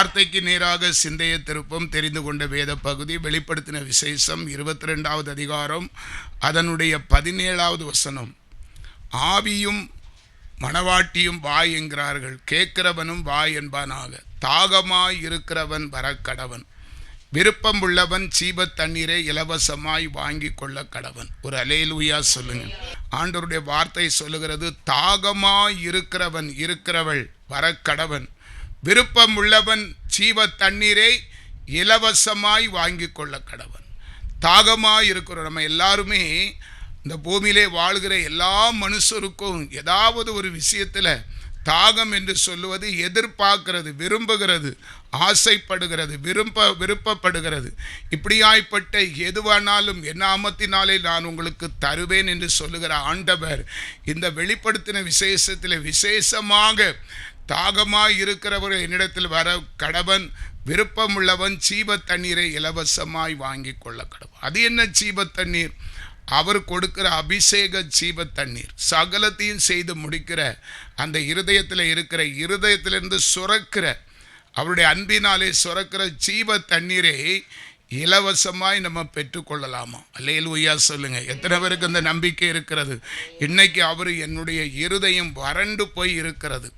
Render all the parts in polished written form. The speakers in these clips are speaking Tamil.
வார்த்தைக்கு நேராக சிந்தையை திருப்பம். தெரிந்து கொண்ட வேத பகுதி வெளிப்படுத்தின விசேஷம் 22வது அதிகாரம் அதனுடைய 17வது வசனம். ஆவியும் மணவாட்டியும் வாய் என்கிறார்கள், கேட்கிறவனும் வாய் என்பானாக. தாகமாய் இருக்கிறவன் வரக்கடவன், விருப்பம் உள்ளவன் சீப தண்ணீரை இலவசமாய் வாங்கி கொள்ள கடவன். ஒரு அல்லேலூயா சொல்லுங்க. ஆண்டவருடைய வார்த்தை சொல்லுகிறது, தாகமாய் இருக்கிறவள் வரக்கடவன், விருப்பம் உள்ளவன் சீப தண்ணீரை இலவசமாய் வாங்கி கொள்ள கடவன். தாகமாய் இருக்கிறோம். நம்ம எல்லாருமே இந்த பூமியிலே வாழ்கிற எல்லா மனுஷருக்கும் ஏதாவது ஒரு விஷயத்தில் தாகம் என்று சொல்லுவது எதிர்பார்க்கிறது, விரும்புகிறது, ஆசைப்படுகிறது, விருப்பப்படுகிறது. இப்படியாய்ப்பட்ட எதுவானாலும் என் நாமத்தினாலே நான் உங்களுக்கு தருவேன் என்று சொல்லுகிற ஆண்டவர் இந்த வெளிப்படுத்தின விசேஷத்தில் விசேஷமாக தாகமாய் இருக்கிறவர்கள் என்னிடத்தில் வர கடவன், விருப்பம் உள்ளவன் சீப தண்ணீரை இலவசமாய் வாங்கி கொள்ள கடவன். அது என்ன சீப தண்ணீர்? அவர் கொடுக்கிற அபிஷேக சீப தண்ணீர். சகலத்தையும் செய்து முடிக்கிற அந்த இருதயத்திலிருந்து சுரக்கிற அவருடைய அன்பினாலே சுரக்கிற சீப தண்ணீரை இலவசமாய் நம்ம பெற்றுக்கொள்ளலாமா? அல்லேலூயா சொல்லுங்க. எத்தனை பேருக்கு அந்த நம்பிக்கை இருக்கிறது? இன்னைக்கு அவர் என்னுடைய இருதயம் வறண்டு போய் இருக்கிறது,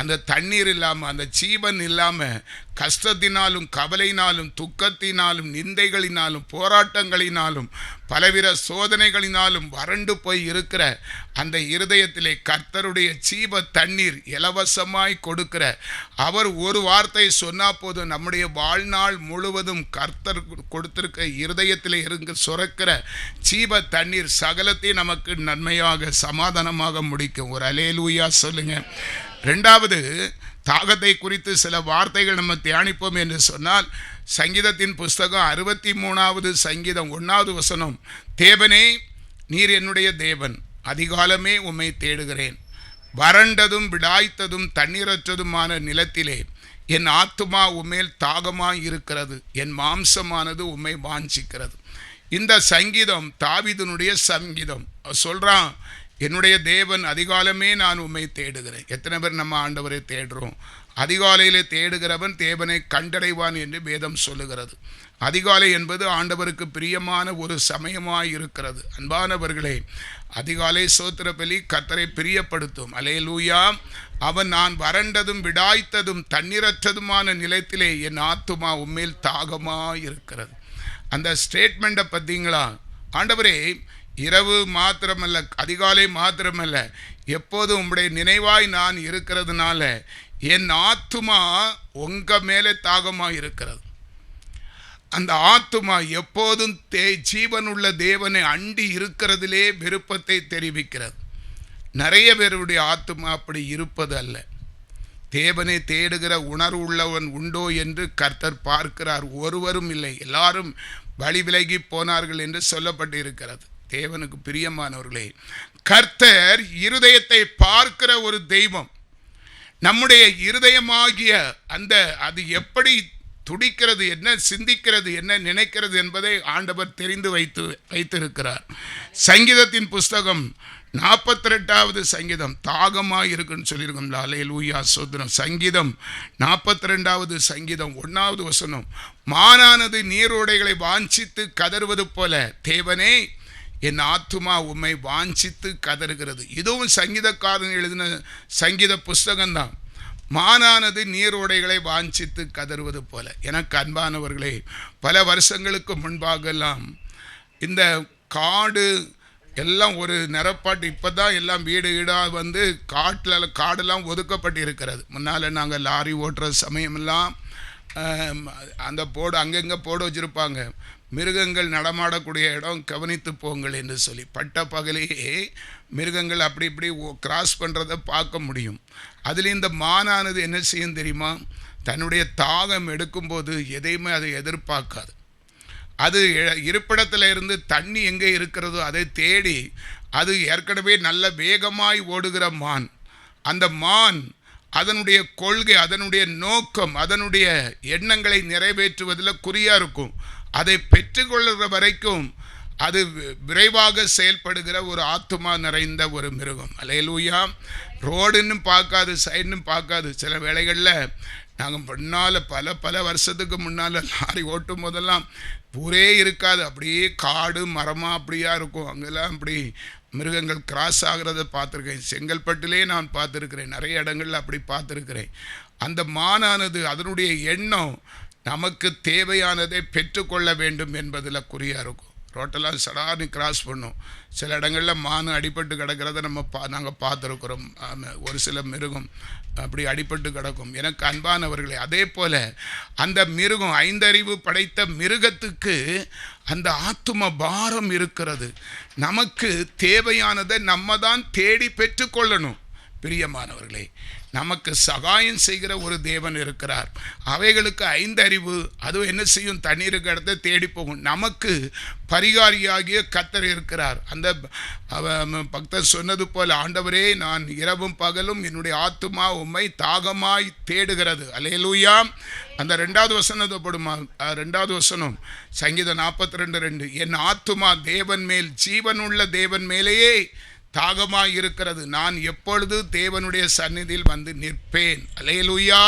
அந்த தண்ணீர் இல்லாமல், அந்த ஜீவன் இல்லாமல், கஷ்டத்தினாலும் கவலையினாலும் துக்கத்தினாலும் நிந்தைகளினாலும் போராட்டங்களினாலும் பலவித சோதனைகளினாலும் வறண்டு போய் இருக்கிற அந்த இருதயத்திலே கர்த்தருடைய ஜீவ தண்ணீர் இலவசமாய் கொடுக்கிற அவர் ஒரு வார்த்தை சொன்னா போதும், நம்முடைய வாழ்நாள் முழுவதும் கர்த்தர் கொடுத்திருக்க இருதயத்திலே இருந்து சுரக்கிற ஜீவ தண்ணீர் சகலத்தையும் நமக்கு நன்மையாக சமாதானமாக முடிக்கும். ஒரு அல்லேலூயா சொல்லுங்க. ரெண்டாவது, தாகத்தை குறித்து சில வார்த்தைகள் நம்ம தியானிப்போம் என்று சொன்னால், சங்கீதத்தின் புஸ்தகம் 63வது சங்கீதம் 1வது வசனம். தேவனே, நீர் என்னுடைய தேவன், அதிகாலமே உம்மை தேடுகிறேன். வறண்டதும் விடாய்த்ததும் தண்ணீரற்றதுமான நிலத்திலே என் ஆத்துமா உம்மேல் தாகமாய் இருக்கிறது, என் மாம்சமானது உம்மை வாஞ்சிக்கிறது. இந்த சங்கீதம் தாவீதுனுடைய சங்கீதம். சொல்றான், என்னுடைய தேவன், அதிகாலமே நான் உம்மை தேடுகிறேன். எத்தனை பேர் நம்ம ஆண்டவரை தேடுறோம்? அதிகாலையிலே தேடுகிறவன் தேவனை கண்டடைவான் என்று வேதம் சொல்லுகிறது. அதிகாலை என்பது ஆண்டவருக்கு பிரியமான ஒரு சமயமாய் இருக்கிறது. அன்பானவர்களே, அதிகாலை ஸ்தோத்திர பலி கர்த்தரை பிரியப்படுத்தும். அல்லேலூயா. அவன், நான் வறண்டதும் விடாய்த்ததும் தண்ணீரற்றதுமான நிலத்திலே என் ஆத்துமா உம்மேல் தாகமாய் இருக்கிறது. அந்த ஸ்டேட்மெண்ட்டை பார்த்தீங்களா? ஆண்டவரே, இரவு மாத்திரமல்ல, அதிகாலை மாத்திரமல்ல, எப்போதும் உம்முடைய நினைவாய் நான் இருக்கிறதுனால என் ஆத்துமா உங்க மேலே தாகமாக இருக்கிறது. அந்த ஆத்துமா எப்போதும் ஜீவனுள்ள தேவனை அண்டி இருக்கிறதிலே விருப்பத்தை தெரிவிக்கிறது. நிறைய பேருடைய ஆத்துமா அப்படி இருப்பது அல்ல. தேவனை தேடுகிற உணர்வு உள்ளவன் உண்டோ என்று கர்த்தர் பார்க்கிறார். ஒருவரும் இல்லை, எல்லாரும் வழி விலகி போனார்கள் என்று சொல்லப்பட்டு இருக்கிறது. தேவனுக்கு பிரியமானவர்களே, கர்த்தர் இருதயத்தை பார்க்கிற ஒரு தெய்வம். நம்முடைய இருதயமாகிய அது எப்படி துடிக்கிறது, என்ன சிந்திக்கிறது, என்ன நினைக்கிறது என்பதை ஆண்டவர் தெரிந்து வைத்திருக்கிறார். சங்கீதத்தின் புஸ்தகம் 42வது சங்கீதம், தாகமாக இருக்குன்னு சொல்லியிருக்கோம். அல்லேலூயா சோதரம். சங்கீதம் 42வது சங்கீதம் 1வது வசனம். மானானது நீரோடைகளை வாஞ்சித்து கதறுவது போல தேவனே, என் ஆத்துமா உம்மை வாஞ்சித்து கதறுகிறது. இதுவும் சங்கீதக்காரன் எழுதின சங்கீத புஸ்தகம்தான். மானானது நீரோடைகளை வாஞ்சித்து கதறுவது போல. எனக்கு அன்பானவர்களே, பல வருஷங்களுக்கு முன்பாகலாம் இந்த காடு எல்லாம் ஒரு நிறப்பாட்டு, இப்போ தான் எல்லாம் வீடு வீடாக வந்து காடெல்லாம் ஒதுக்கப்பட்டு இருக்கிறது. முன்னால் நாங்கள் லாரி ஓட்டுற சமயமெல்லாம் அந்த போர்டு அங்கங்கே போர்டு வச்சுருப்பாங்க, மிருகங்கள் நடமாடக்கூடிய இடம் கவனித்து போங்கள் என்று சொல்லி. பட்ட பகலையே மிருகங்கள் அப்படி இப்படி கிராஸ் பண்ணுறதை பார்க்க முடியும். அதில் இந்த மானானது என்ன செய்யும் தெரியுமா? தன்னுடைய தாகம் எடுக்கும்போது எதையுமே அதை எதிர்பார்க்காது. அது இருப்பிடத்தில் இருந்து தண்ணி எங்கே இருக்கிறதோ அதை தேடி, அது ஏற்கனவே நல்ல வேகமாய் ஓடுகிற மான். அந்த மான் அதனுடைய கொள்கை, அதனுடைய நோக்கம், அதனுடைய எண்ணங்களை நிறைவேற்றுவதில் குறியாக இருக்கும். அதை பெற்றுக்கொள்கிற வரைக்கும் அது விரைவாக செயல்படுகிற ஒரு ஆத்துமா நிறைந்த ஒரு மிருகம். அல்லேலூயா. ரோடுன்னு பார்க்காது, சைடுன்னு பார்க்காது. சில வேளைகளில் நாங்கள் முன்னால் பல வருஷத்துக்கு முன்னால் லாரி ஓட்டும் போதெல்லாம் ஊரே இருக்காது, அப்படியே காடு மரமாக அப்படியா இருக்கும். அங்கெல்லாம் அப்படி மிருகங்கள் கிராஸ் ஆகிறத பார்த்துருக்கேன். செங்கல்பட்டிலே நான் பார்த்துருக்கிறேன், நிறைய இடங்களில் அப்படி பார்த்துருக்கிறேன். அந்த மானானது அதனுடைய எண்ணம் நமக்கு தேவையானதை பெற்றுக்கொள்ள வேண்டும் என்பதில் குறியாக இருக்கும். ரோட்டெல்லாம் சடார்னு கிராஸ் பண்ணும். சில இடங்களில் மானு அடிபட்டு கிடக்கிறத நாங்கள் பார்த்துருக்குறோம். ஒரு சில மிருகம் அப்படி அடிபட்டு கிடக்கும். எனக்கு அன்பானவர்களே, அதே போல் அந்த மிருகம், 5 அறிவு படைத்த மிருகத்துக்கு அந்த ஆத்தும பாரம் இருக்கிறது. நமக்கு தேவையானதை நம்ம தான் தேடி பெற்றுக்கொள்ளணும். பிரியமானவர்களே, நமக்கு சகாயம் செய்கிற ஒரு தேவன் இருக்கிறார். அவைகளுக்கு 5 அறிவு, அதுவும் என்ன செய்யும்? தண்ணீருக்கு இடத்த தேடி போகும். நமக்கு பரிகாரியாகிய கர்த்தர் இருக்கிறார். அந்த பக்தர் சொன்னது போல், ஆண்டவரே, நான் இரவும் பகலும் என்னுடைய ஆத்துமா உம்மை தாகமாய் தேடுகிறது. அல்லேலூயா. அந்த 2வது வசனத்தை போடுமா? 2வது வசனம் சங்கீதம் 42:2. என் ஆத்துமா தேவன் மேல், ஜீவனுள்ள தேவன் மேலேயே தாகமாய் இருக்கிறது. நான் எப்பொழுது தேவனுடைய சந்நிதியில் வந்து நிற்பேன். அல்லேலூயா.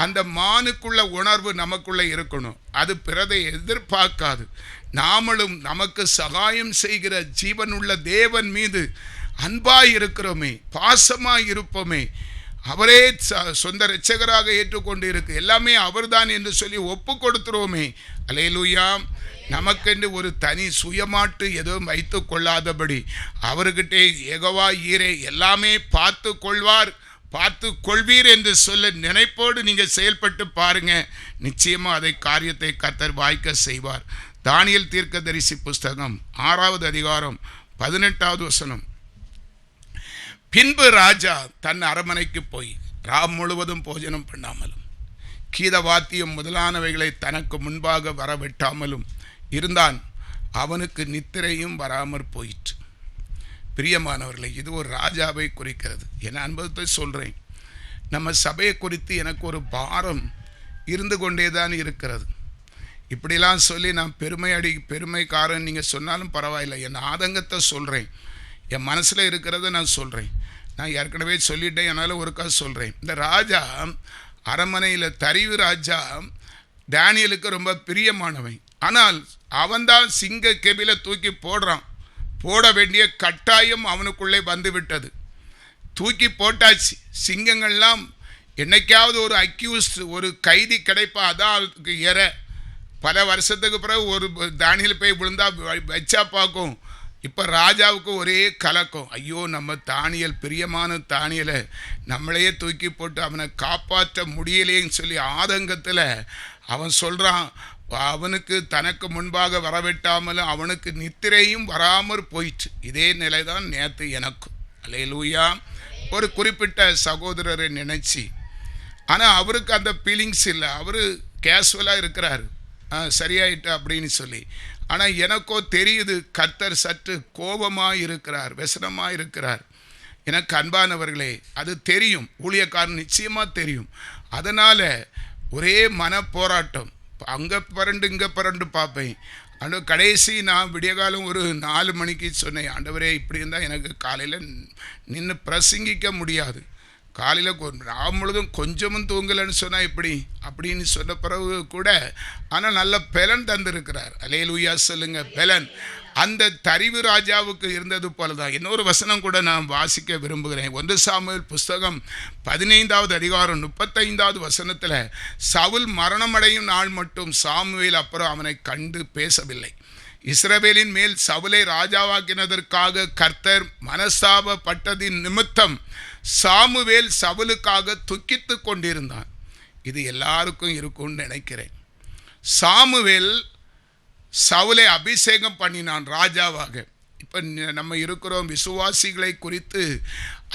அந்த மானுக்குள்ள உணர்வு நமக்குள்ள இருக்கணும். அது பிறதை எதிர்பார்க்காது. நாமளும் நமக்கு சகாயம் செய்கிற ஜீவனுள்ள தேவன் மீது அன்பாய் இருக்கிறோமே, பாசமாய் இருப்போமே, அவரே சொந்த இரட்சகராக ஏற்றுக்கொண்டு இருக்கு, எல்லாமே அவர்தான் என்று சொல்லி ஒப்பு கொடுத்துருவோமே. அல்லேலூயா. நமக்கென்று ஒரு தனி சுயமாட்டு எதுவும் வைத்து கொள்ளாதபடி அவர்கிட்டே யெகோவா ஈரே எல்லாமே பார்த்து கொள்வார், பார்த்து கொள்வீர் என்று சொல்ல நினைப்போடு நீங்கள் செயல்பட்டு பாருங்க. நிச்சயமாக அதை காரியத்தை கர்த்தர் வாய்க்க செய்வார். தானியேல் தீர்க்கதரிசி புஸ்தகம் 6வது அதிகாரம் 18வது வசனம். பின்பு ராஜா தன் அரமனைக்கு போய் முழுவதும் போஜனம் பண்ணாமலும் கீதவாத்தியம் முதலானவைகளை தனக்கு முன்பாக வரவிட்டாமலும் இருந்தான். அவனுக்கு நித்திரையும் வராமற் போயிற்று. பிரியமானவர்களை, இது ஒரு ராஜாவை குறிக்கிறது. என் அனுபவத்தை சொல்கிறேன். நம்ம சபையை குறித்து எனக்கு ஒரு பாரம் இருந்து கொண்டே தான் இருக்கிறது. இப்படிலாம் சொல்லி நான் பெருமைக்காரன் நீங்கள் சொன்னாலும் பரவாயில்லை. என் ஆதங்கத்தை சொல்கிறேன், என் மனசில் இருக்கிறத நான் சொல்கிறேன். நான் ஏற்கனவே சொல்லிட்டேன், என்னால் ஒருக்கா சொல்கிறேன். இந்த ராஜா அரண்மனையில், தரிவு ராஜா தானியேலுக்கு ரொம்ப பிரியமானவன். ஆனால் அவன்தான் சிங்க கெபில தூக்கி போட வேண்டிய கட்டாயம் அவனுக்குள்ளே வந்துவிட்டது. தூக்கி போட்டாச்சு. சிங்கங்கள்லாம் என்னைக்காவது ஒரு அக்யூஸ்ட், ஒரு கைதி கிடைப்பா, அதான் அதுக்கு பல வருஷத்துக்கு பிறகு ஒரு தானியேல் போய் விழுந்தா வச்சா பார்க்கும். இப்போ ராஜாவுக்கு ஒரே கலக்கம். ஐயோ, நம்ம தானியேல், பிரியமான தானியேலை நம்மளையே தூக்கி போட்டு அவனை காப்பாற்ற முடியலேன்னு சொல்லி ஆதங்கத்தில் அவன் சொல்கிறான், அவனுக்கு தனக்கு முன்பாக வரவிட்டாமலும் அவனுக்கு நித்திரையும் வராமற் போயிற்று. இதே நிலை தான் நேற்று எனக்கும். அல்லேலூயா. ஒரு குறிப்பிட்ட சகோதரரை நினைச்சி, ஆனால் அவருக்கு அந்த ஃபீலிங்ஸ் இல்லை. அவர் கேஷுவலாக இருக்கிறார், சரியாயிட்டு அப்படின்னு சொல்லி. ஆனால் எனக்கோ தெரியுது, கர்த்தர் சற்று கோபமாக இருக்கிறார், व्यसனமாக இருக்கிறார். எனக்கு அன்பானவர்களே, அது தெரியும், ஊழியக்காரன் நிச்சயமாக தெரியும். அதனால் ஒரே மன போராட்டம். அங்கே பரண்டு இங்கே பரண்டு பார்ப்பேன். கடைசி நான் விடியகாலம் ஒரு 4 மணிக்கு சொன்னேன், ஆண்டவரே, இப்படி இருந்தால் எனக்கு காலையில் நின்று பிரசங்கிக்க முடியாது. காலையில் நான் முழுதும் கொஞ்சமும் தூங்கலைன்னு சொன்னால் இப்படி அப்படின்னு சொன்ன பிறகு கூட, ஆனால் நல்ல பலன் தந்திருக்கிறார். அல்லேலூயா சொல்லுங்க. பலன் அந்த தரிவு ராஜாவுக்கு இருந்தது போல தான். இன்னொரு வசனம் கூட நான் வாசிக்க விரும்புகிறேன். 1 சாமுவேல் புஸ்தகம் 15வது அதிகாரம் 35வது வசனத்தில், சவுல் மரணமடையும் நாள் மட்டும் சாமுவேல் அப்புறம் அவனை கண்டு பேசவில்லை. இஸ்ரவேலின் மேல் சவுலை ராஜாவாக்கினதற்காக கர்த்தர் மனஸ்தாபப்பட்டதின் நிமித்தம் சாமுவேல் சவுலுக்காக துக்கித்து கொண்டிருந்தான். இது எல்லாருக்கும் இருக்கும்னு நினைக்கிறேன். சாமுவேல் சவுலை அபிஷேகம் பண்ணினான் ராஜாவாக. இப்போ நம்ம இருக்கிறோம், விசுவாசிகளை குறித்து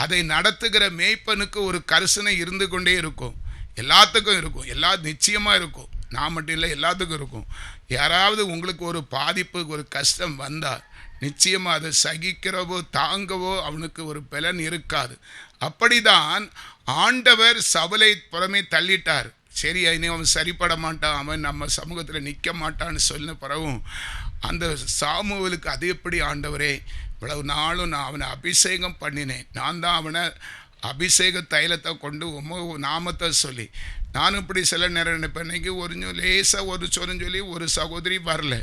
அதை நடத்துகிற மேய்ப்பனுக்கு ஒரு கரிசனை இருந்து கொண்டே இருக்கும். எல்லாத்துக்கும் இருக்கும், நிச்சயமாக இருக்கும். நான் மட்டும் இல்லை, எல்லாத்துக்கும் இருக்கும். யாராவது உங்களுக்கு ஒரு பாதிப்பு, ஒரு கஷ்டம் வந்தால் நிச்சயமாக அதை சகிக்கிறவோ தாங்கவோ அவனுக்கு ஒரு பலன் இருக்காது. அப்படிதான் ஆண்டவர் சவுலை புறமே தள்ளிட்டார். சரி, இனி அவன் சரிப்பட மாட்டான், அவன் நம்ம சமூகத்தில் நிற்க மாட்டான்னு சொன்ன பிறகும் அந்த சாமுவேலுக்கு அது எப்படி ஆண்டவரே, இவ்வளவு நாளும் நான் அவனை அபிஷேகம் பண்ணினேன், நான் தான் அவனை அபிஷேக தைலத்தை கொண்டு நாமத்தை சொல்லி, நானும் இப்படி சில நேரம் நினைப்பேன், இன்னைக்கு லேசாக ஒரு சொல்லி ஒரு சகோதரி வரல,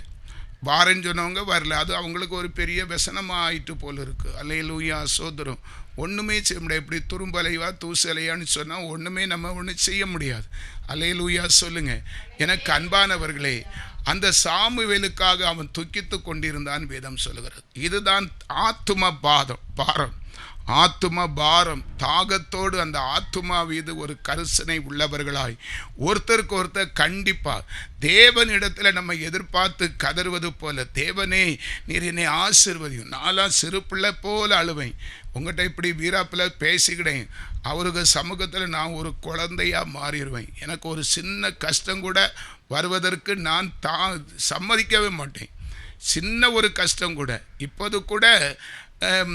வாரன்னு சொன்னவங்க வரல, அது அவங்களுக்கு ஒரு பெரிய व्यसனமாக ஆயிட்டு போல் இருக்குது. அல்லேலூயா, சோதரம். ஒன்றுமே செய்ய முடியாது. இப்படி துரும்பலைவா தூசலையான்னு சொன்னால் ஒன்றுமே நம்ம ஒன்றும் செய்ய முடியாது. அல்லேலூயா சொல்லுங்க. எனக்கு அன்பானவர்களே, அந்த சாமுவேலுக்காக அவன் துக்கித்து கொண்டிருந்தான் வேதம் சொல்லுகிறது. இதுதான் ஆத்தும பாரம், ஆத்தும பாரம், தாகத்தோடு அந்த ஆத்துமா மீது ஒரு கரிசனை உள்ளவர்களாய் ஒருத்தருக்கு ஒருத்தர் கண்டிப்பாக தேவனிடத்தில் நம்ம எதிர்பார்த்து கதறுவது போல, தேவனே நீர் என்னை ஆசீர்வதியும். நான்லாம் சிறு பிள்ளை போல அழுவேன், உங்கள்கிட்ட இப்படி வீராப்பில் பேசிக்கிட்டேன், அவருக்கு சமூகத்தில் நான் ஒரு குழந்தையாக மாறிடுவேன். எனக்கு ஒரு சின்ன கஷ்டம் கூட வருவதற்கு நான் சம்மதிக்கவே மாட்டேன். சின்ன ஒரு கஷ்டம் கூட, இப்போது கூட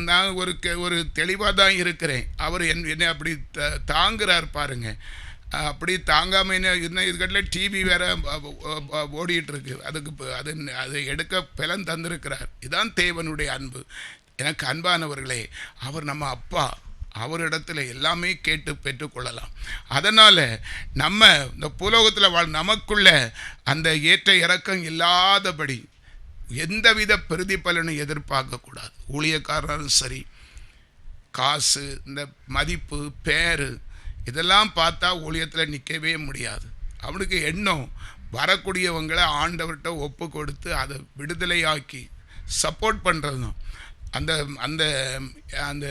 நான் ஒரு தெளிவாக தான் இருக்கிறேன். அவர் என்னை அப்படி தாங்குறார் பாருங்க. அப்படி தாங்காமல் என்ன இதுக்கட்டில் டிவி வேற ஓடிட்டுருக்கு, அதை எடுக்க பலன் தந்திருக்கிறார். இதுதான் தேவனுடைய அன்பு. எனக்கு அன்பானவர்களே, அவர் நம்ம அப்பா, அவரிடத்தில் எல்லாமே கேட்டு பெற்றுக்கொள்ளலாம். அதனால் நம்ம இந்த பூலோகத்தில் நமக்குள்ள அந்த ஏற்ற இறக்கம் இல்லாதபடி எந்தவித பிரதிபலனும் எதிர்பார்க்கக்கூடாது. ஊழியக்காரரும் சரி, காசு, இந்த மதிப்பு, பேர், இதெல்லாம் பார்த்தா ஊழியத்தில் நிற்கவே முடியாது. அவனுக்கு எண்ணம் வரக்கூடியவங்களை ஆண்டவர்கிட்ட ஒப்பு கொடுத்து அதை விடுதலையாக்கி சப்போர்ட் பண்ணுறது தான். அந்த அந்த அந்த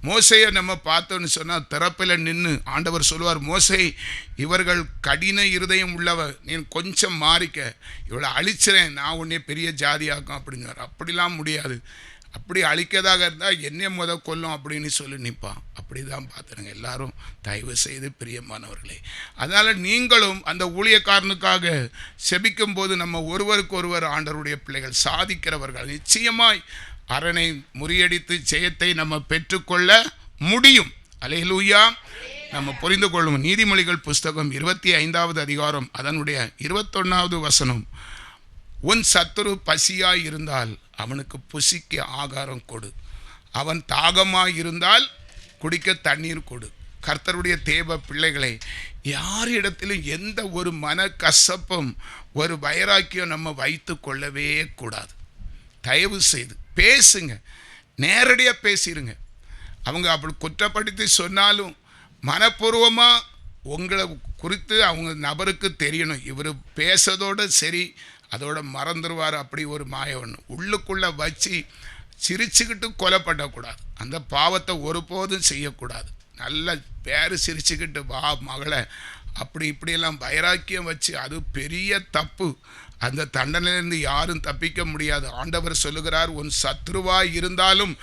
மோசையை நம்ம பார்த்தோன்னு சொன்னால் திறப்பில் நின்று ஆண்டவர் சொல்லுவார், மோசை இவர்கள் கடின இருதயம் உள்ளவர், நீ கொஞ்சம் மாறிக்க, இவளை அழிச்சிறேன், நான் உன்னை பெரிய ஜாதியாக்கும் அப்படிங்கிறார். அப்படிலாம் முடியாது. அப்படி அழிக்கதாக இருந்தால் என்னை கொல்லும் அப்படின்னு சொல்லி நிற்பான். அப்படி தான் பார்த்துருங்க. எல்லாரும் தயவு செய்து பிரியமானவர்களே, அதனால் நீங்களும் அந்த ஊழியக்காரனுக்காக செபிக்கும் போது நம்ம ஒருவருக்கு ஒருவர் ஆண்டவருடைய பிள்ளைகள் சாதிக்கிறவர்கள், நிச்சயமாய் அரணை முறியடித்து ஜெயத்தை நம்ம பெற்றுக்கொள்ள முடியும். அல்லேலூயா. நம்ம புரிந்து கொள்ளும். நீதிமொழிகள் புஸ்தகம் 25வது அதிகாரம் அதனுடைய 21வது வசனம், உன் சத்துரு பசியாய் இருந்தால் அவனுக்கு புசிக்க ஆகாரம் கொடு, அவன் தாகமாய் இருந்தால் குடிக்க தண்ணீர் கொடு. கர்த்தருடைய தேவ பிள்ளைகளை, யாரிடத்திலும் எந்த ஒரு மன கசப்பும் ஒரு வைராக்கியம் நம்ம வைத்து கொள்ளவே கூடாது. தயவு செய்து பேசுங்க, நேரடியாக பேசிடுங்க. அவங்க அப்படி குற்றப்படுத்தி சொன்னாலும் மனப்பூர்வமாக உங்களை குறித்து அவங்க நபருக்கு தெரியணும், இவர் பேசுறதோடு சரி, அதோட மறந்துடுவார். அப்படி ஒரு மாயவன் உள்ளுக்குள்ளே வச்சு சிரிச்சுக்கிட்டு கொலைப்படக்கூடாது. அந்த பாவத்தை ஒருபோதும் செய்யக்கூடாது. நல்ல பேர் சிரிச்சுக்கிட்டு வா மகளை, அப்படி இப்படியெல்லாம் வைராக்கியம் வச்சு, அது பெரிய தப்பு. அந்த தண்டனையிலிருந்து யாரும் தப்பிக்க முடியாது. ஆண்டவர் சொல்லுகிறார், உன் சத்ருவாய் இருந்தாலும்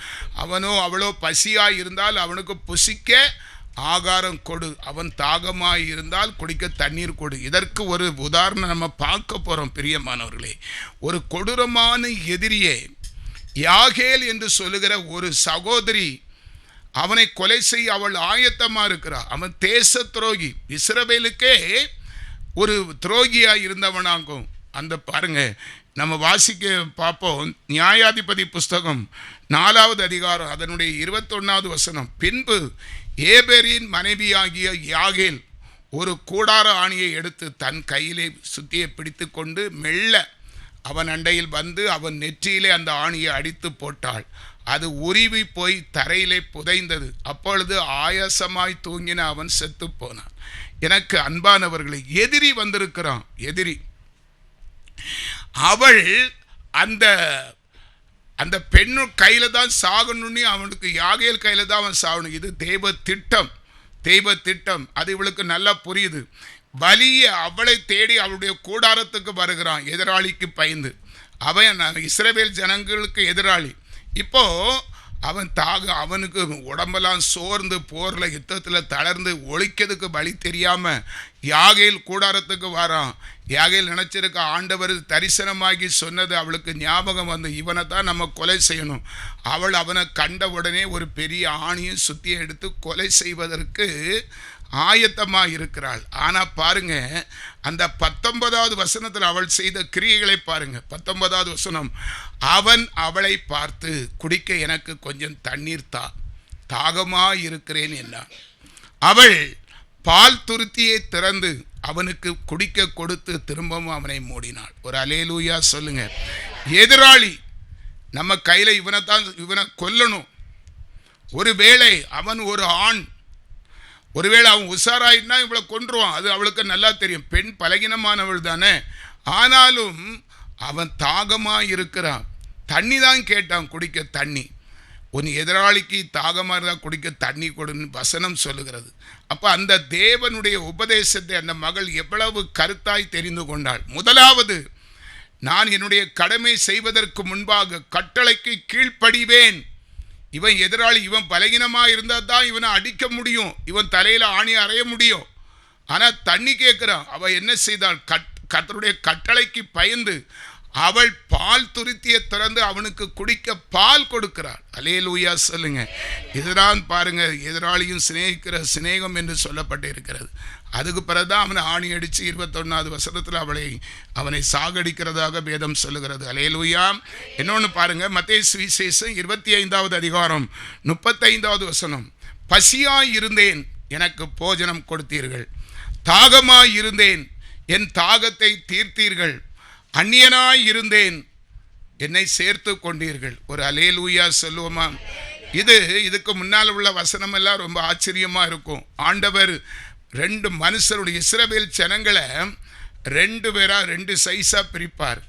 அவனோ அவளோ பசியாய் இருந்தால் அவனுக்கு புசிக்க ஆகாரம் கொடு, அவன் தாகமாய் இருந்தால் குடிக்க தண்ணீர் கொடு. இதற்கு ஒரு உதாரணம் நம்ம பார்க்க போகிறோம் பிரியமானவர்களே. ஒரு கொடூரமான எதிரியே யாகேல் என்று சொல்லுகிற ஒரு சகோதரி, அவனை கொலை செய்ய அவள் ஆயத்தமாக இருக்கிறார். அவன் தேச துரோகி, இஸ்ரவேலுக்கே ஒரு துரோகியாக இருந்தவனாகும். அந்த பாருங்க, நம்ம வாசிக்க பார்ப்போம். நியாயாதிபதி புஸ்தகம் 4வது அதிகாரம் அதனுடைய 21வது வசனம், பின்பு ஏபேரின் மனைவியாகிய யாகேல் ஒரு கூடார ஆணியை எடுத்து தன் கையிலே சுத்தியை பிடித்து கொண்டு மெல்ல அவன் அண்டையில் வந்து அவன் நெற்றியிலே அந்த ஆணியை அடித்து போட்டாள். அது உருவி போய் தரையிலே புதைந்தது. அப்பொழுது ஆயாசமாய் தூங்கின அவன் செத்து போனான். எனக்கு அன்பானவர்களை, எதிரி வந்திருக்கிறான். எதிரி அவள் அந்த அந்த பெண்ணு கையில் தான் சாகணும்னு, அவனுக்கு யாகேல் கையில் தான் அவன் சாகணும். இது தெய்வ திட்டம். அது இவளுக்கு நல்லா புரியுது. வலிய அவளை தேடி அவளுடைய கூடாரத்துக்கு வருகிறான், எதிராளிக்கு பயந்து. அவன் இஸ்ரவேல் ஜனங்களுக்கு எதிராளி. இப்போ அவனுக்கு உடம்பெல்லாம் சோர்ந்து போரில் யுத்தத்தில் தளர்ந்து ஒழிக்கிறதுக்கு வழி தெரியாமல் யாகேல் கூடாரத்துக்கு வரான். யாகேல் நினச்சிருக்க, ஆண்டவர் தரிசனமாகி சொன்னது அவளுக்கு ஞாபகம் வந்து, இவனை தான் நம்ம கொலை செய்யணும். அவள் அவனை கண்ட உடனே ஒரு பெரிய ஆணியும் சுத்தியை எடுத்து கொலை செய்வதற்கு ஆயத்தமாக இருக்கிறாள். ஆனால் பாருங்க, அந்த 19வது வசனத்தில் அவள் செய்த கிரியைகளை பாருங்க. 19வது வசனம், அவன் அவளை பார்த்து, குடிக்க எனக்கு கொஞ்சம் தண்ணீர் தா. தாகமாய் இருக்கிறேன் என்றான். அவள் பால் துருத்தியை திறந்து அவனுக்கு குடிக்க கொடுத்து திரும்பவும் அவனை மூடினாள். ஒரு அல்லேலூயா சொல்லுங்க. எதிராளி நம்ம கையில் இவனை கொல்லணும். ஒருவேளை அவன் ஒரு ஆண், ஒருவேளை அவன் உஷாராயின்னா இவளை கொன்றுவான். அது அவளுக்கு நல்லா தெரியும். பெண் பலகீனமானவள் தானே. ஆனாலும் அவன் தாகமாக இருக்கிறான். தண்ணி தான் கேட்டான், குடிக்க தண்ணி. உன் எதிராளிக்கு தாகமாக இருந்தால் குடிக்க தண்ணி கொடுன்னு வசனம் சொல்லுகிறது. அப்போ அந்த தேவனுடைய உபதேசத்தை அந்த மகள் எவ்வளவு கருத்தாய் தெரிந்து கொண்டாள். முதலாவது, நான் என்னுடைய கடமை செய்வதற்கு முன்பாக கட்டளைக்கு கீழ்ப்படிவேன். இவன் எதிராளி, இவன் பலகீனமாக இருந்தால் தான் இவனை அடிக்க முடியும், இவன் தலையில் ஆணி அறைய முடியும். ஆனால் தண்ணி கேட்குறான். அவள் என்ன செய்தாள்? கர்த்தருடைய கட்டளைக்கு பயந்து அவள் பால் துருத்தியை திறந்து அவனுக்கு குடிக்க பால் கொடுக்கிறாள். அல்லேலூயா சொல்லுங்க. இதுதான் பாருங்க, எதிராளியும் சிநேகிக்கிற சிநேகம் என்று சொல்லப்பட்டு இருக்கிறது. அதுக்கு பிறகுதான் அவனை ஆணி அடித்து 21வது வசனத்தில் அவனை சாகடிக்கிறதாக வேதம் சொல்லுகிறது. அல்லேலூயா. இன்னொன்று பாருங்க, மத்தேயு சுவிசேஷம் 25வது அதிகாரம் 35வது வசனம். பசியாய் இருந்தேன், எனக்கு போஜனம் கொடுத்தீர்கள். தாகமாய் இருந்தேன், என் தாகத்தை தீர்த்தீர்கள். அந்நியனாய் இருந்தேன், என்னை சேர்த்து கொண்டீர்கள். ஒரு அல்லேலூயா சொல்லுவோமா? இதுக்கு முன்னால் உள்ள வசனம் எல்லாம் ரொம்ப ஆச்சரியமா இருக்கும். ஆண்டவர் 2 மனுஷருடைய இஸ்ரவேல் ஜனங்களை 2 பேரா 2 சைஸா பிரிப்பார்.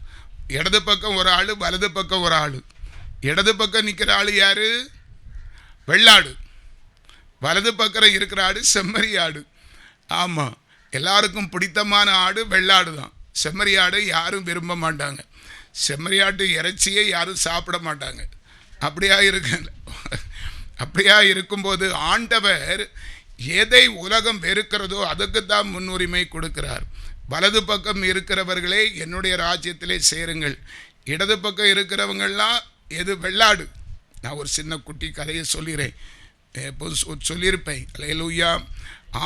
இடது பக்கம் ஒரு ஆளு, வலது பக்கம் ஒரு ஆளு. இடது பக்கம் நிற்கிற ஆளு யாரு? வெள்ளாடு. வலது பக்கம் இருக்கிற ஆடு செம்மறி ஆடு. ஆமா, எல்லாருக்கும் பிடித்தமான ஆடு வெள்ளாடு தான். செம்மறியாடு யாரும் விரும்ப மாட்டாங்க. செம்மறியாட்டு இறைச்சியை யாரும் சாப்பிட மாட்டாங்க. அப்படியா இருக்கும்போது ஆண்டவர் எதை உலகம் வெறுக்கிறதோ அதுக்கு தான் முன்னுரிமை கொடுக்கிறார். வலது பக்கம் இருக்கிறவர்களே என்னுடைய ராஜ்யத்திலே சேருங்கள். இடது பக்கம் இருக்கிறவங்கள்லாம் எது? வெள்ளாடு. நான் ஒரு சின்ன குட்டி கதையை சொல்லியிருப்பேன். அல்லேலூயா.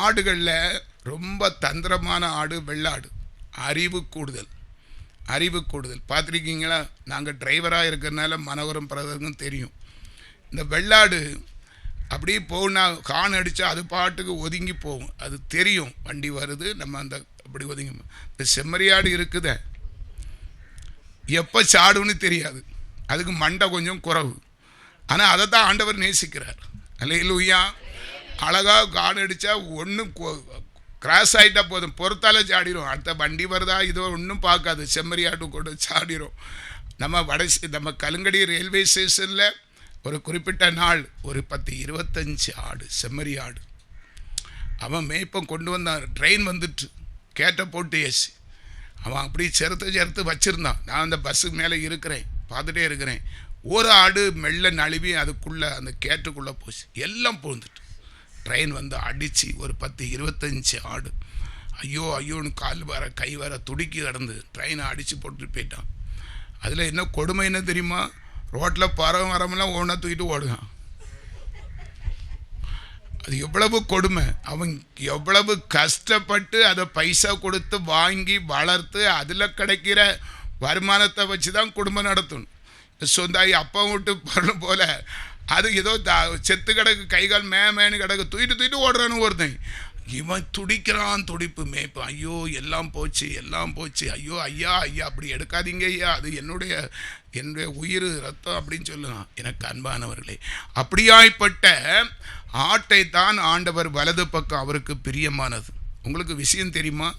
ஆடுகளில் ரொம்ப தந்திரமான ஆடு வெள்ளாடு. அறிவு கூடுதல். பார்த்துருக்கீங்களா? நாங்கள் டிரைவராக இருக்கிறதுனால மனோகரம் பிரதருக்கும் தெரியும். இந்த வெள்ளாடு அப்படியே போனா கான் அடித்தா அது பாட்டுக்கு ஒதுங்கி போகும். அது தெரியும் வண்டி வருது, நம்ம அந்த அப்படி ஒதுங்கி. இந்த செம்மறியாடு இருக்குத, எப்போ சாடுன்னு தெரியாது. அதுக்கு மண்டை கொஞ்சம் குறவு. ஆனால் அதை தான் ஆண்டவர் நேசிக்கிறார். அல்லேலூயா. அழகாக கான் அடித்தா ஒன்றும் கிராஸ் ஆகிட்டா போதும், பொறுத்தால சாடிடும். அடுத்த வண்டி வருதா இதோ ஒன்றும் பார்க்காது, செம்மறியாட்டு கூட சாடிடும். நம்ம கலுங்கடி ரயில்வே ஸ்டேஷனில் ஒரு குறிப்பிட்ட நாள் ஒரு 10-25 ஆடு, செம்மறி ஆடு. அவன் மேய்ப்பம் கொண்டு வந்தான். ட்ரெயின் வந்துட்டு கேட்டை போட்டு ஏசி அவன் அப்படி சேர்த்து வச்சுருந்தான். நான் அந்த பஸ்ஸுக்கு மேலே இருக்கிறேன், பார்த்துட்டே இருக்கிறேன். ஒரு ஆடு மெல்ல நழுவி அதுக்குள்ளே அந்த கேட்டுக்குள்ளே போச்சு. எல்லாம் போந்துட்டு ட்ரெயின் வந்து அடித்து ஒரு 10-25 ஆடு. ஐயோன்னு கால் வர கை வர துடிக்கி கிடந்து ட்ரெயினை அடித்து போட்டுட்டு போயிட்டான். அதில் என்ன கொடுமை என்ன தெரியுமா? ரோட்டில் வரமெல்லாம் ஒன்றா தூக்கிட்டு ஓடுகான். அது எவ்வளவு கொடுமை. அவன் எவ்வளவு கஷ்டப்பட்டு அதை பைசா கொடுத்து வாங்கி வளர்த்து அதில் கிடைக்கிற வருமானத்தை வச்சு தான் குடும்பம் நடத்தணும். சொந்தாயி அப்பா விட்டு பொருள் போல் அது ஏதோ செத்து கிடக்கு, கைகால் மேனு கிடக்கு, தூக்கிட்டு ஓடுறான்னு ஒருத்தன். இவன் துடிக்கிறான், துடிப்பு மேய்ப்பு. ஐயோ எல்லாம் போச்சு. ஐயோ ஐயா அப்படி எடுக்காதீங்க ஐயா, அது என்னுடைய உயிர் ரத்தம் அப்படின்னு சொல்லுவான். எனக்கு அன்பானவர்களே, அப்படியாய்ப்பட்ட ஆட்டை தான் ஆண்டவர் வலது பக்கம் அவருக்கு பிரியமானது. உங்களுக்கு விஷயம் தெரியுமா?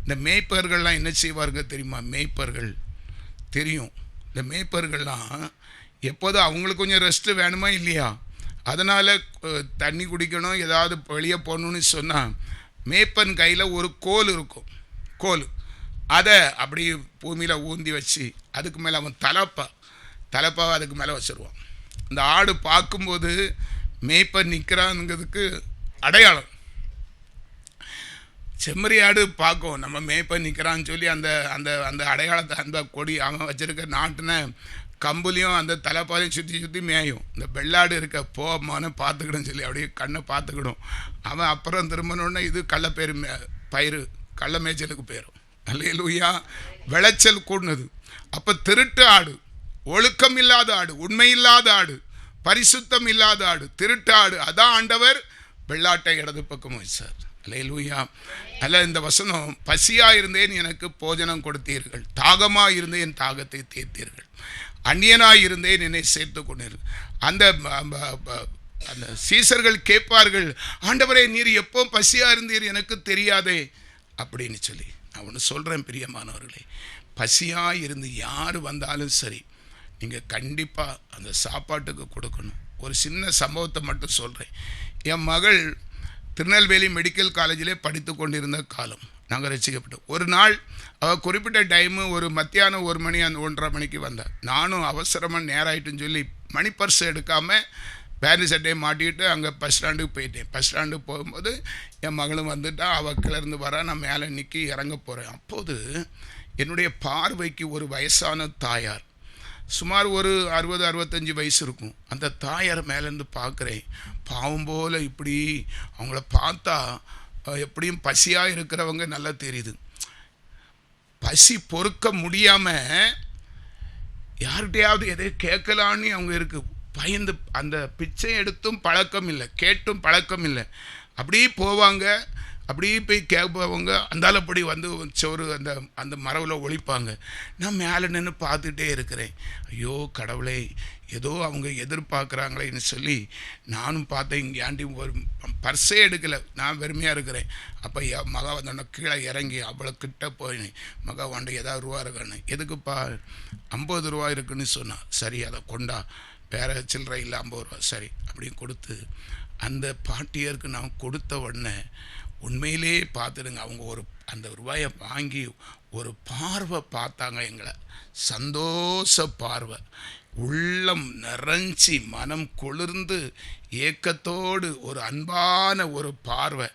இந்த மேய்ப்பர்கள்லாம் என்ன செய்வார்கள் தெரியுமா? மேய்ப்பர்கள் தெரியும். இந்த மேய்ப்பர்கள்லாம் எப்போதும் அவங்களுக்கு கொஞ்சம் ரெஸ்ட்டு வேணுமா இல்லையா? அதனால் தண்ணி குடிக்கணும், ஏதாவது வெளியே போகணுன்னு சொன்னால் மேய்ப்பன் கையில் ஒரு கோல் இருக்கும். அதை அப்படி பூமியில் ஊந்தி வச்சு அதுக்கு மேலே அவன் தலைப்பாவை அதுக்கு மேலே வச்சுருவான். அந்த ஆடு பார்க்கும்போது மேய்ப்பன் நிற்கிறான்ங்கிறதுக்கு அடையாளம். செம்மறி ஆடு பார்க்கும் நம்ம மேய்ப்பன் நிற்கிறான்னு சொல்லி அந்த அந்த அந்த அடையாளத்தை, அந்த கொடி அவன் வச்சுருக்க நாட்டின கம்புலையும் அந்த தலைப்பாலையும் சுற்றி மேயும். இந்த வெள்ளாடு இருக்க போமான்னு பார்த்துக்கிடும் சொல்லி அப்படியே கண்ணை பார்த்துக்கிடும். அவன் அப்புறம் திரும்பினோடனே இது பயிர் கள்ள மேய்ச்சலுக்கு போயிடும். அல்லேலூயா. விளைச்சல் கூடுனது. அப்போ திருட்டு ஆடு, ஒழுக்கம் இல்லாத ஆடு, உண்மை இல்லாத ஆடு, பரிசுத்தம் இல்லாத ஆடு, திருட்டாடு. அதான் ஆண்டவர் வெள்ளாட்டை இடது பக்கம் வச்சார். அல்லேலூயா. அல்ல, இந்த வசனம், பசியாக இருந்தேன் எனக்கு போஜனம் கொடுத்தீர்கள், தாகமாக இருந்தேன் என் தாகத்தை தீர்த்தீர்கள், அந்நியனாக இருந்தேன் என்னை சேர்த்து கொண்டீர்கள். அந்த அந்த சீசர்கள் கேட்பார்கள், ஆண்டவரே நீர் எப்போ பசியாக இருந்தீர் எனக்கு தெரியாதே அப்படின்னு சொல்லி. நான் ஒன்று சொல்கிறேன் பிரியமானவர்களே, பசியாக இருந்து யார் வந்தாலும் சரி, நீங்கள் கண்டிப்பாக அந்த சாப்பாட்டுக்கு கொடுக்கணும். ஒரு சின்ன சம்பவத்தை மட்டும் சொல்கிறேன். என் மகள் திருநெல்வேலி மெடிக்கல் காலேஜிலே படித்து கொண்டிருந்த காலம் நாங்கள் ரசிக்கப்பட்டோம். ஒரு நாள் அவள் குறிப்பிட்ட டைமு ஒரு மத்தியானம் 1 மணி, அந்த 1:30 மணிக்கு வந்தாள். நானும் அவசரமாக நேராயிட்டுன்னு சொல்லி மணி பர்ஸ் எடுக்காமல் பேண்ட் சட்டையை மாட்டிக்கிட்டு அங்கே பஸ் ஸ்டாண்டுக்கு போயிட்டேன். பஸ் ஸ்டாண்டுக்கு போகும்போது என் மகளும் வந்துட்டா, அவள் கிளர்ந்து வரா, நான் மேலே நிற்கி இறங்க போகிறேன். அப்போது என்னுடைய பார்வைக்கு ஒரு வயசான தாயார், சுமார் ஒரு 60-65 வயசு இருக்கும், அந்த தாயார் மேலேருந்து பார்க்குறேன். பாவம் போல் இப்படி அவங்கள பார்த்தா எப்படியும் பசியாக இருக்கிறவங்க நல்லா தெரியுது. பசி பொறுக்க முடியாமல் யார்கிட்டையாவது எதை கேட்கலான்னு அவங்க இருக்குது. பயந்து அந்த பிச்சை எடுத்தும் பழக்கம் இல்லை, கேட்டும் பழக்கம் இல்லை. அப்படியே போவாங்க, அப்படியே போய் கேட்பவங்க, அந்தாலப்படி வந்து சோறு அந்த அந்த மரவில் ஒழிப்பாங்க. நான் மேலே நின்று பார்த்துட்டே இருக்கிறேன். ஐயோ கடவுளே, ஏதோ அவங்க எதிர்பார்க்குறாங்களேன்னு சொல்லி நானும் பார்த்தேன். இங்கே ஆண்டி ஒரு பர்ஸே எடுக்கலை, நான் வெறுமையாக இருக்கிறேன். அப்போ என் மகா வந்தோடனே கீழே இறங்கி அவ்வளோ கிட்ட போயினேன். மகா வாண்டி ஏதாவது ரூபா இருக்கான்னு. எதுக்குப்பா? 50 ரூபா இருக்குன்னு சொன்னான். சரி அதை கொண்டா, வேறு சில்லறை இல்லை, 50 ரூபா. சரி அப்படின்னு கொடுத்து அந்த பாட்டியருக்கு நான் கொடுத்த உடனே உண்மையிலே பார்த்துடுங்க, அவங்க ஒரு அந்த ரூபாயை வாங்கி ஒரு பார்வை பார்த்தாங்க எங்களை, சந்தோஷ பார்வை, உள்ளம் நிறைஞ்சி மனம் குளிர்ந்து ஏக்கத்தோடு ஒரு அன்பான ஒரு பார்வை.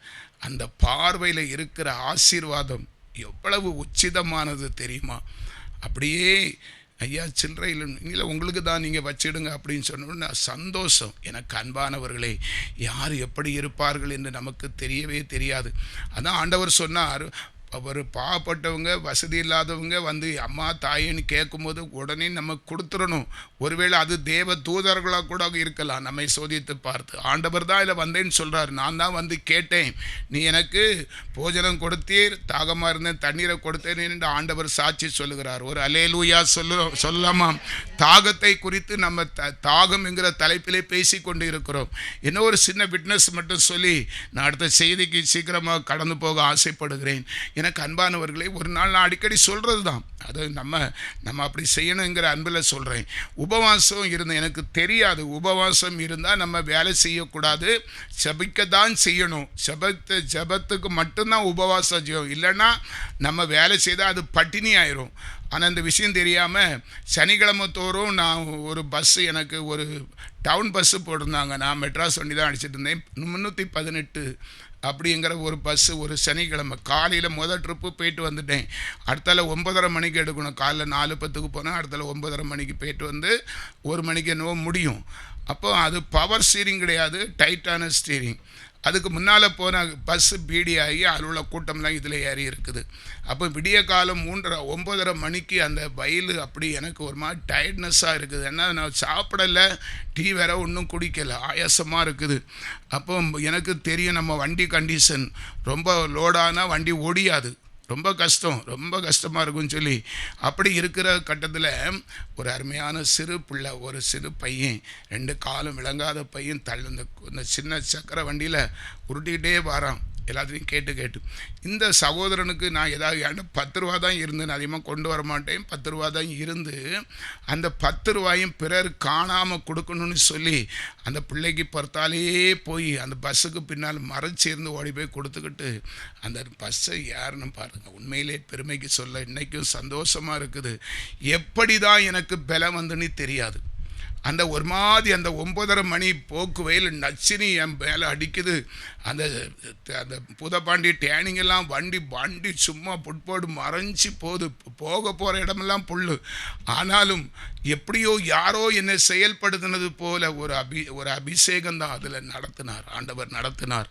அந்த பார்வையில் இருக்கிற ஆசீர்வாதம் எவ்வளவு உச்சிதமானது தெரியுமா? அப்படியே ஐயா சில்லறையில் இல்லை, உங்களுக்கு தான், நீங்கள் வச்சிடுங்க அப்படின்னு சொன்னோன்னா சந்தோஷம். எனக்கு அன்பானவர்களே, யார் எப்படி இருப்பார்கள் என்று நமக்கு தெரியவே தெரியாது. அதான் ஆண்டவர் சொன்னார், ஒரு பாவப்பட்டவங்க வசதி இல்லாதவங்க வந்து அம்மா தாயின்னு கேட்கும்போது உடனே நம்ம கொடுத்துடணும். ஒருவேளை அது தேவ தூதர்களாக கூட இருக்கலாம். நம்மை சோதித்து பார்த்து ஆண்டவர் தான் இதில் வந்தேன்னு சொல்கிறார். நான் தான் வந்து கேட்டேன், நீ எனக்கு போஜனம் கொடுத்தீர், தாகமாக இருந்தேன், தண்ணீரை கொடுத்தேன் என்று ஆண்டவர் சாட்சி சொல்லுகிறார். ஒரு அல்லேலூயா சொல்லலாமா? தாகத்தை குறித்து நம்ம தாகம் என்கிற தலைப்பிலே பேசி கொண்டு இருக்கிறோம். இன்னும் ஒரு சின்ன விட்னஸ் மட்டும் சொல்லி நான் அடுத்த செய்திக்கு சீக்கிரமாக கடந்து போக ஆசைப்படுகிறேன். எனக்கு அன்பானவர்களே, ஒரு நாள் நான் அடிக்கடி சொல்கிறது தான், அது நம்ம அப்படி செய்யணுங்கிற அன்பில் சொல்கிறேன். உபவாசம் இருந்தேன், எனக்கு தெரியாது உபவாசம் இருந்தால் நம்ம வேலை செய்யக்கூடாது, ஜெபிக்க தான் செய்யணும். ஜெபத்துக்கு மட்டும்தான் உபவாசம் செய்யும், இல்லைன்னா நம்ம வேலை செய்தால் அது பட்டினி ஆயிரும். ஆனால் இந்த விஷயம் தெரியாமல் சனிக்கிழமை தோறும் நான் ஒரு பஸ்ஸு, எனக்கு ஒரு டவுன் பஸ்ஸு போட்டிருந்தாங்க, நான் மெட்ராஸ் வண்டி தான் அடிச்சிட்டு இருந்தேன், 318 அப்படிங்கிற ஒரு பஸ்ஸு. ஒரு சனிக்கிழமை காலையில் முதல் ட்ரிப்பு போயிட்டு வந்துட்டேன். அடுத்தால 9:30 மணிக்கு எடுக்கணும். காலைல 4:10 போனால் அடுத்தால 9:30 மணிக்கு போயிட்டு வந்து 1 மணிக்கு என்னவோ முடியும். அப்போ அது பவர் ஸ்டீரிங் கிடையாது, டைட்டான ஸ்டீரிங். அதுக்கு முன்னால் போன பஸ்ஸு பீடி ஆகி அதில் உள்ள கூட்டம்லாம் இதில் ஏறி இருக்குது. அப்போ விடிய காலம் 9:30 மணிக்கு அந்த வயல் அப்படி எனக்கு ஒரு மாதிரி டயர்ட்னஸ்ஸாக இருக்குது. ஏன்னா நான் சாப்பிடலை, டீ வேற ஒன்றும் குடிக்கலை, ஆயாசமாக இருக்குது. அப்போ எனக்கு தெரியும் நம்ம வண்டி கண்டிஷன், ரொம்ப லோடானால் வண்டி ஓடியாது, ரொம்ப கஷ்டமாக இருக்குன்னு சொல்லி அப்படி இருக்கிற கட்டத்தில் ஒரு அருமையான சிறு பிள்ளை, ஒரு சிறு பையன், 2 காலும் விளங்காத பையன் இந்த சின்ன சக்கரை வண்டியில் உருட்டிக்கிட்டே வரான். எல்லாத்தையும் கேட்டு இந்த சகோதரனுக்கு நான் ஏதாவது 10 ரூபா தான் இருந்தேன், அதிகமாக கொண்டு வர மாட்டேன், 10 ரூபா தான் இருந்து அந்த 10 ரூபாயும் பிறர் காணாமல் கொடுக்கணும்னு சொல்லி அந்த பிள்ளைக்கு பொறுத்தாலே போய் அந்த பஸ்ஸுக்கு பின்னால் மறைச்சி இருந்து ஓடி போய் கொடுத்துக்கிட்டு அந்த பஸ்ஸை யாருன்னு பாருங்கள். உண்மையிலே பெருமைக்கு சொல்ல இன்றைக்கும் சந்தோஷமாக இருக்குது. எப்படி தான் எனக்கு பலம் வந்துன்னு தெரியாது. அந்த ஒரு மாதிரி அந்த 9:30 மணி போக்கு வெயில் நச்சினி என் மேலே அடிக்குது. அந்த புதப்பாண்டி டேனிங்கெல்லாம் வண்டி சும்மா புட்போடு மறைஞ்சி போகிற இடமெல்லாம் புல். ஆனாலும் எப்படியோ யாரோ என்னை செயல்படுத்தினது போல ஒரு அபிஷேகம் தான் அதில் ஆண்டவர் நடத்தினார்.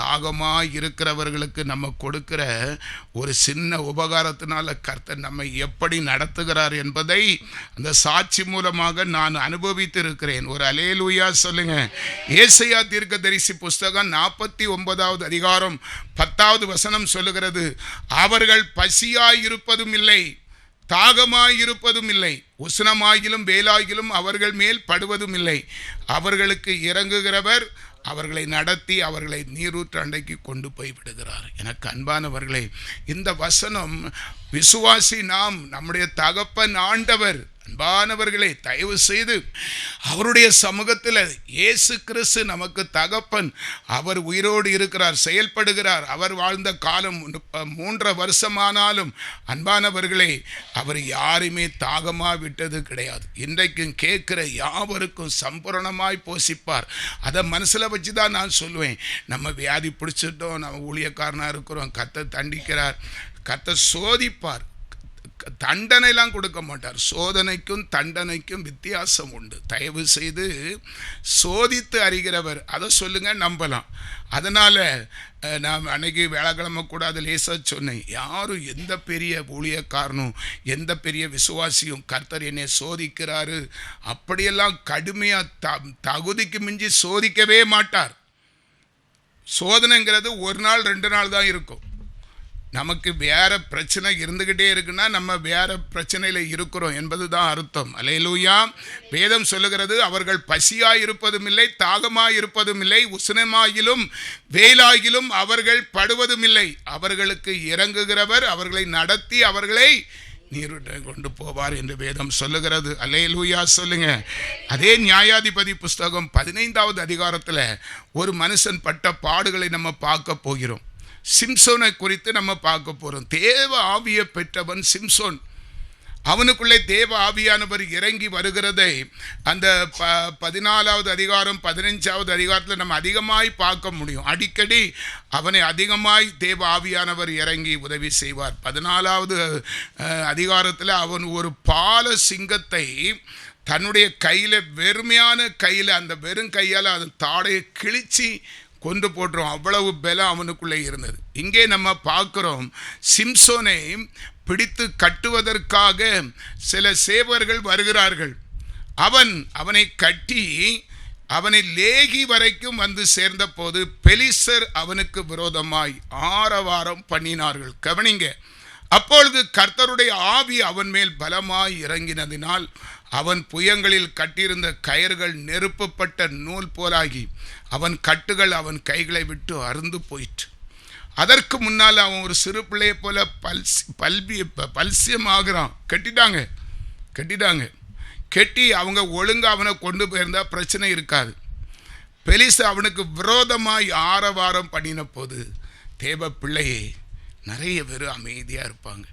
தாகமாக இருக்கிறவர்களுக்கு நம்ம கொடுக்கிற ஒரு சின்ன உபகாரத்தினால கர்த்தர் நம்மை எப்படி நடத்துகிறார் என்பதை அந்த சாட்சி மூலமாக நான் அனுபவிக்கிறேன். அனுபவித்து இருக்கிறேன். ஒரு அல்லேலூயா சொல்லுங்க. ஏசாயா தீர்க்கதரிசி புஸ்தகம் 49வது அதிகாரம் 10வது வசனம் சொல்லுகிறது, அவர்கள் பசியாயிருப்பதும் இல்லை, தாகமாயிருப்பதும் இல்லை, உஷ்ணமாகிலும் வேலாகிலும் அவர்கள் மேல் படுவதும் இல்லை. அவர்களுக்கு இறங்குகிறவர் அவர்களை நடத்தி அவர்களை நீரூற்று அண்டைக்கு கொண்டு போய் விடுகிறார். எனக்கு அன்பானவர்களே, இந்த வசனம் விசுவாசி நாம், நம்முடைய தகப்பன் ஆண்டவர். அன்பானவர்களே, தயவு செய்து அவருடைய சமூகத்தில் இயேசு கிறிஸ்து நமக்கு தகப்பன். அவர் உயிரோடு இருக்கிறார், செயல்படுகிறார். அவர் வாழ்ந்த காலம் 3 வருஷமானாலும் அன்பானவர்களே, அவர் யாருமே தாகமாக விட்டது கிடையாது. இன்றைக்கும் கேட்கிற யாவருக்கும் சம்பூரணமாய் போஷிப்பார். அதை மனசில் வச்சு தான் நான் சொல்லுவேன். நம்ம வியாதி பிடிச்சிட்டோம், நம்ம ஊழியக்காரனாக இருக்கிறோம், கர்த்தர் தண்டிக்கிறார், கர்த்தர் சோதிப்பார், தண்டனைலாம் கொடுக்க மாட்டார். சோதனைக்கும் தண்டனைக்கும் வித்தியாசம் உண்டு. தயவு செய்து சோதித்து அறிகிறவர், அதை சொல்லுங்க, நம்பலாம். அதனால் நான் அன்னைக்கு வேலைக்கிழமை கூட அதை லேசாக சொன்னேன். யாரும் எந்த பெரிய ஊழியக்காரனும் எந்த பெரிய விசுவாசியும் கர்த்தர் என்னை சோதிக்கிறாரு அப்படியெல்லாம் கடுமையாக தகுதிக்கு மிஞ்சி சோதிக்கவே மாட்டார். சோதனைங்கிறது 1 நாள் 2 நாள் தான் இருக்கும். நமக்கு வேற பிரச்சனை இருந்துகிட்டே இருக்குன்னா நம்ம வேற பிரச்சனையில் இருக்கிறோம் என்பது தான் அர்த்தம். அல்லேலூயா. வேதம் சொல்லுகிறது, அவர்கள் பசியாய் இருப்பதும் இல்லை, தாகமாய் இருப்பதும் இல்லை, உஷ்ணமாகிலும் வேலாகிலும் அவர்கள் படுவதும் இல்லை. அவர்களுக்கு இறங்குகிறவர் அவர்களை நடத்தி அவர்களை நீருற்றை கொண்டு போவார் என்று வேதம் சொல்லுகிறது. அல்லேலூயா சொல்லுங்க. அதே நியாயாதிபதி புஸ்தகம் 15வது அதிகாரத்தில் ஒரு மனுஷன் பட்ட பாடுகளை நம்ம பார்க்க போகிறோம். சிம்சோனை குறித்து நம்ம பார்க்க போகிறோம். தேவ ஆவியை பெற்றவன் சிம்சோன். அவனுக்குள்ளே தேவ ஆவியானவர் இறங்கி வருகிறதை அந்த 14வது அதிகாரம் 15வது அதிகாரத்தில் நம்ம அதிகமாய் பார்க்க முடியும். அடிக்கடி அவனை அதிகமாய் தேவ ஆவியானவர் இறங்கி உதவி செய்வார். 14வது அதிகாரத்தில் அவன் ஒரு பால சிங்கத்தை தன்னுடைய கையில், வெறுமையான கையில், அந்த வெறும் கையால் அதன் தாடையை கிழிச்சி கொண்டு போட்டுரும். அவ்வளவு பலம் அவனுக்குள்ளே இருந்தது. இங்கே நம்ம பார்க்கிறோம், சிம்சோனை பிடித்து கட்டுவதற்காக சில சேவர்கள் வருகிறார்கள். அவனை கட்டி அவனை லேகி வரைக்கும் வந்து சேர்ந்த போது பெலிஸ்தர் அவனுக்கு விரோதமாய் ஆரவாரம் பண்ணினார்கள். கவனிங்க. அப்பொழுது கர்த்தருடைய ஆவி அவன் மேல் பலமாய் இறங்கினதினால் அவன் புயங்களில் கட்டியிருந்த கயிறுகள் நெருப்பப்பட்ட நூல் போலாகி அவன் கட்டுகள் அவன் கைகளை விட்டு அறுந்து போயிற்று. அதற்கு முன்னால் அவன் ஒரு சிறு பிள்ளையை போல பல்சியமாகிறான். கட்டிட்டாங்க. கட்டி அவங்க ஒழுங்காக அவனை கொண்டு போயிருந்தா பிரச்சனை இருக்காது. பெலிஸ்தர் அவனுக்கு விரோதமாய் ஆரவாரம் பண்ணின போது தேவ பிள்ளையே நிறைய பேர் அமைதியாக இருப்பாங்க.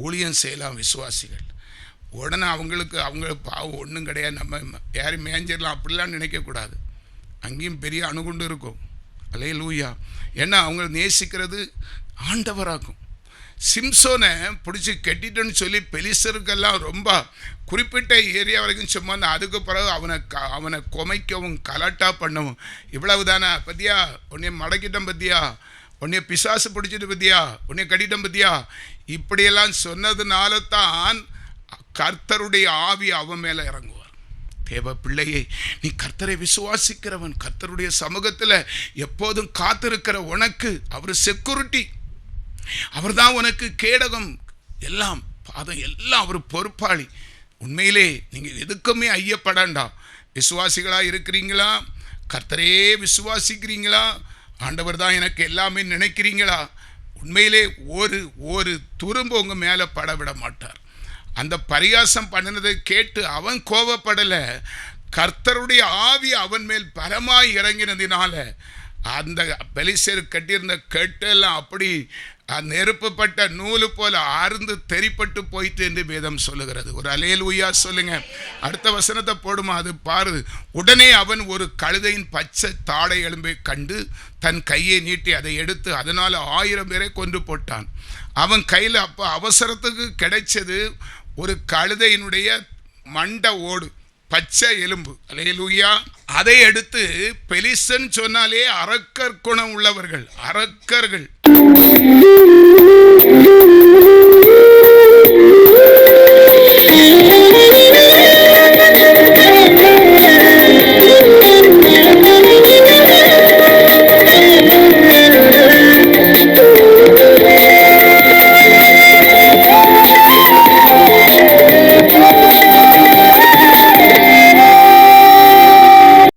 ஊழியம் செய்யலாம் விசுவாசிகள். உடனே அவங்க பாவம் ஒன்றும் கிடையாது, நம்ம யாரும் மேஞ்சிடலாம் அப்படிலாம் நினைக்கக்கூடாது. அங்கேயும் பெரிய அணுகுண்டு இருக்கும். அல்லேலூயா. ஏன்னா அவங்க நேசிக்கிறது ஆண்டவராகும். சிம்சோனை பிடிச்சி கட்டிட்டோன்னு சொல்லி பெலிஸ்தருக்கெல்லாம் ரொம்ப குறிப்பிட்ட ஏரியா வரைக்கும் சும்மா, அதுக்கு பிறகு அவனை குமைக்கவும் கலாட்டா பண்ணவும். இவ்வளவு தானே பத்தியா, உன்னைய மடக்கிட்டோம் பத்தியா, உன்னைய பிசாசு பிடிச்சிட்டு பத்தியா, உன்னைய கட்டிட்டோம் பத்தியா, இப்படியெல்லாம் சொன்னதுனால தான் கர்த்தருடைய ஆவி அவன் மேலே இறங்குவார். தேவ பிள்ளையே, நீ கர்த்தரை விசுவாசிக்கிறவன், கர்த்தருடைய சமூகத்தில் எப்போதும் காத்திருக்கிற உனக்கு அவர் செக்யூரிட்டி, அவர் தான் உனக்கு கேடகம், எல்லாம் பாதம் எல்லாம் அவர் பொறுப்பாளி. உண்மையிலே நீங்கள் எதுக்குமே ஐயப்படாண்டா. விசுவாசிகளாக இருக்கிறீங்களா? கர்த்தரே விசுவாசிக்கிறீங்களா? ஆண்டவர் தான் எனக்கு எல்லாமே நினைக்கிறீங்களா? உண்மையிலே ஒரு துரும்பு உங்கள் மேலே படவிட மாட்டார். அந்த பரியாசம் பண்ணினதை கேட்டு அவன் கோபப்படலை. கர்த்தருடைய ஆவி அவன் மேல் பலமாய் இறங்கினதினால அந்த பெலிஸ்தர் கட்டியிருந்த கட்டெல்லாம் அப்படி நெருப்பப்பட்ட நூலு போல அருந்து தெரிப்பட்டு போயிட்டு என்று வேதம் சொல்லுகிறது. ஒரு அல்லேலூயா சொல்லுங்க. அடுத்த வசனத்தை போடுமா, அது பாரு. உடனே அவன் ஒரு கழுதையின் பச்சை தாடை எலும்பை கண்டு தன் கையை நீட்டி அதை எடுத்து அதனால் 1000 பேரை கொன்று போட்டான். அவன் கையில் அப்போ அவசரத்துக்கு கிடைச்சது ஒரு கழுதையினுடைய மண்ட ஓடு, பச்சை எலும்பு. அல்லேலூயா. அதை எடுத்து, பெலிஸ்தன் சொன்னாலே அரக்கர் குணம் உள்ளவர்கள், அரக்கர்கள்.